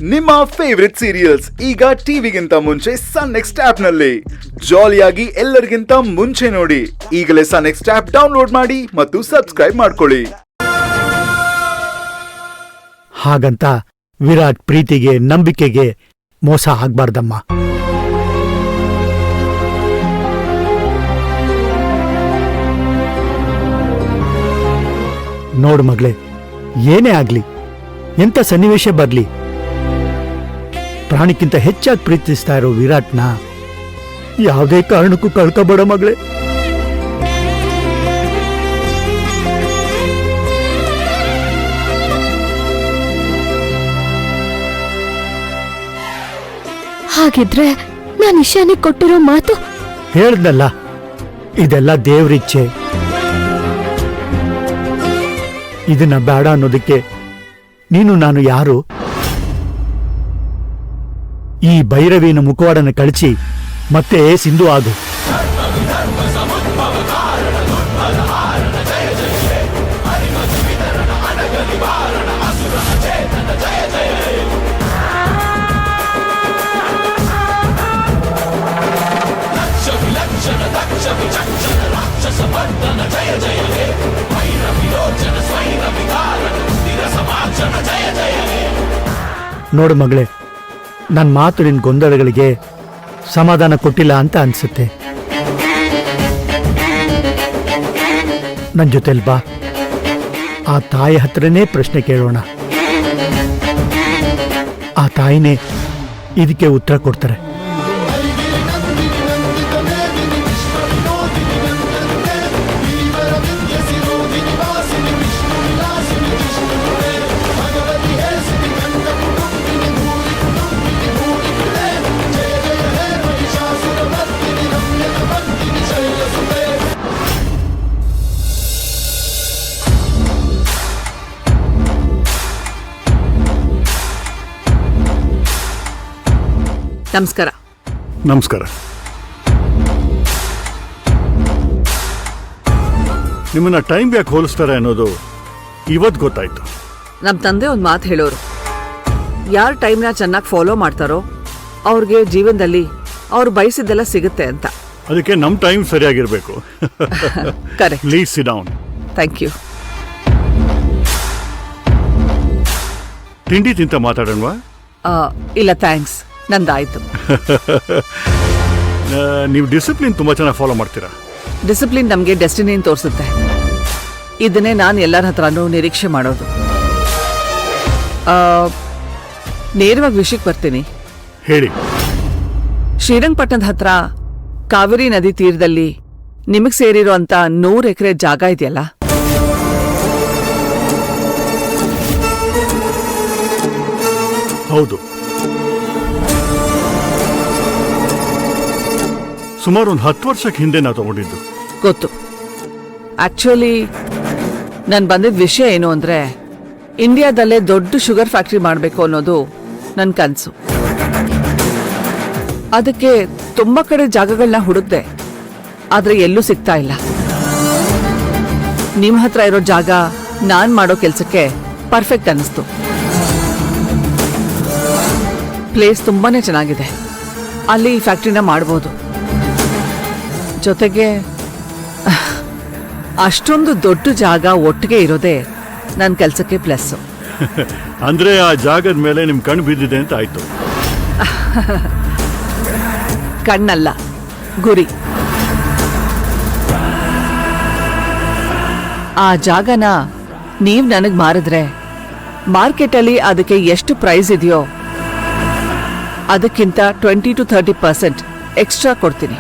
ನಿಮ್ಮ favourite serials ಈಗ ಟಿವಿಗಿಂತ ಮುಂಚೆ ಸನ್ ನೆಕ್ಸ್ಟ್ ಆಪ್ ನಲ್ಲಿ ಜಾಲಿಯಾಗಿ ಎಲ್ಲರಿಗಿಂತ ಮುಂಚೆ ನೋಡಿ. ಈಗಲೇ ಸನ್ ನೆಕ್ಸ್ಟ್ ಆಪ್ ಡೌನ್ಲೋಡ್ ಮಾಡಿ ಮತ್ತು ಸಬ್ಸ್ಕ್ರೈಬ್ ಮಾಡ್ಕೊಳ್ಳಿ. ಹಾಗಂತ ವಿರಾಟ್ ಪ್ರೀತಿಗೆ ನಂಬಿಕೆಗೆ ಮೋಸ ಆಗ್ಬಾರ್ದಮ್ಮ. ನೋಡು ಮಗಳೇ, ಏನೇ ಆಗ್ಲಿ, ಎಂತ ಸನ್ನಿವೇಶ ಬರ್ಲಿ, ಪ್ರಾಣಿಕ್ಕಿಂತ ಹೆಚ್ಚಾಗಿ ಪ್ರೀತಿಸ್ತಾ ಇರೋ ವಿರಾಟ್ನ ಯಾವುದೇ ಕಾರಣಕ್ಕೂ ಕಳ್ಕೊಬೇಡ ಮಗಳೇ. ಹಾಗಿದ್ರೆ ನಾನು ಇಶಾನಿಗೆ ಕೊಟ್ಟಿರೋ ಮಾತು ಹೇಳ್ದಲ್ಲ, ಇದೆಲ್ಲ ದೇವ್ರಿಚ್ಛೆ. ಇದನ್ನ ಬೇಡ ಅನ್ನೋದಕ್ಕೆ ನೀನು ನಾನು ಯಾರು? ಈ ಭೈರವಿನ ಮುಖವಾಡನ ಕಳಿಸಿ ಮತ್ತೆ ಸಿಂಧು ಆಗು. ನೋಡು ಮಗಳೇ, ನನ್ನ ಮಾತು ನಿನ್ನ ಗೊಂದಲಗಳಿಗೆ ಸಮಾಧಾನ ಕೊಟ್ಟಿಲ್ಲ ಅಂತ ಅನ್ಸುತ್ತೆ. ನನ್ನ ಜೊತೆಲ್ ಬಾ, ಆ ತಾಯಿ ಹತ್ರನೇ ಪ್ರಶ್ನೆ ಕೇಳೋಣ. ಆ ತಾಯಿನೇ ಇದಕ್ಕೆ ಉತ್ತರ ಕೊಡ್ತಾರೆ. ನಮಸ್ಕಾರ. ನಮಸ್ಕಾರ. ನಿಮ್ಮನ್ನ ಟೈಮ್ ಯಾಕೆ ಹೋಲಿಸ್ತಾರೆ ಅನ್ನೋದು ಇವತ್ತು ಗೊತ್ತಾಯ್ತು. ನಮ್ಮ ತಂದೆ ಒಂದು ಮಾತು ಹೇಳೋರು, ಯಾರು ಟೈಮ್ನ ಚೆನ್ನಾಗಿ ಫಾಲೋ ಮಾಡ್ತಾರೋ ಅವ್ರಿಗೆ ಜೀವನದಲ್ಲಿ ಅವ್ರು ಬಯಸಿದ್ದೆಲ್ಲ ಸಿಗುತ್ತೆ ಅಂತ. ಅದಕ್ಕೆ ನಮ್ಮ ಟೈಮ್ ಸರಿಯಾಗಿರ್ಬೇಕು. Correct. Please sit down. Thank you. ತಿಂಡಿ ತಿಂತ ಮಾತಾಡೋಣವಾ? ಇಲ್ಲ ಥ್ಯಾಂಕ್ಸ್, ನಂದಾಯ್ತು. ನೀವು ಡಿಸಿಪ್ಲಿನ್ ತುಂಬಾ ಚೆನ್ನಾಗಿ ಫಾಲೋ ಮಾಡ್ತೀರಾ. ಡಿಸಿಪ್ಲಿನ್ ನಮಗೆ ಡೆಸ್ಟಿನಿನ ತೋರಿಸುತ್ತೆ. ಇದನ್ನೇ ನಾನು ಎಲ್ಲರ ಹತ್ರನೂ ನಿರೀಕ್ಷೆ ಮಾಡೋದು. ನೇರವಾಗಿ ವಿಷಯಕ್ಕೆ ಬರ್ತೀನಿ. ಹೇಳಿ. ಶ್ರೀರಂಗಪಟ್ಟಣದ ಹತ್ರ ಕಾವೇರಿ ನದಿ ತೀರದಲ್ಲಿ ನಿಮಗೆ ಸೇರಿರೋ ಅಂತ 100 ಎಕರೆ ಜಾಗ ಇದೆಯಲ್ಲ, ಹೌದು. ಸುಮಾರು ಒಂದು 10 ವರ್ಷಕ್ಕೆ ಹಿಂದೆ ನಾವು ತಗೊಂಡಿದ್ದು. ಗೊತ್ತು. ಆಕ್ಚುಲಿ ನಾನು ಬಂದಿದ್ದ ವಿಷಯ ಏನು ಅಂದ್ರೆ, ಇಂಡಿಯಾದಲ್ಲೇ ದೊಡ್ಡ ಶುಗರ್ ಫ್ಯಾಕ್ಟ್ರಿ ಮಾಡಬೇಕು ಅನ್ನೋದು ನನ್ನ ಕನಸು. ಅದಕ್ಕೆ ತುಂಬಾ ಕಡೆ ಜಾಗಗಳನ್ನ ಹುಡುಕ್ದೆ, ಆದ್ರೆ ಎಲ್ಲೂ ಸಿಗ್ತಾ ಇಲ್ಲ. ನಿಮ್ಮ ಹತ್ರ ಇರೋ ಜಾಗ ನಾನ್ ಮಾಡೋ ಕೆಲ್ಸಕ್ಕೆ ಪರ್ಫೆಕ್ಟ್ ಅನ್ನಿಸ್ತು. ಪ್ಲೇಸ್ ತುಂಬಾನೇ ಚೆನ್ನಾಗಿದೆ. ಅಲ್ಲಿ ಈ ಫ್ಯಾಕ್ಟ್ರಿನ ಮಾಡ್ಬೋದು. ಜೊತೆಗೆ ಅಷ್ಟೊಂದು ದೊಡ್ಡ ಜಾಗ ಒಟ್ಟಿಗೆ ಇರೋದೇ ನನ್ನ ಕೆಲಸಕ್ಕೆ ಪ್ಲಸ್. ಅಂದ್ರೆ ಆ ಜಾಗದ ಮೇಲೆ ನಿಮ್ ಕಣ್ಣು ಬಿದ್ದಿದೆ ಅಂತ ಆಯ್ತು. ಕಣ್ಣಲ್ಲ, ಗುರಿ. ಆ ಜಾಗನ ನೀವ್ ನನಗ್ ಮಾರಿದ್ರೆ ಮಾರ್ಕೆಟಲ್ಲಿ ಅದಕ್ಕೆ ಎಷ್ಟು ಪ್ರೈಸ್ ಇದೆಯೋ ಅದಕ್ಕಿಂತ 20 to 30% ಎಕ್ಸ್ಟ್ರಾ ಕೊಡ್ತೀನಿ.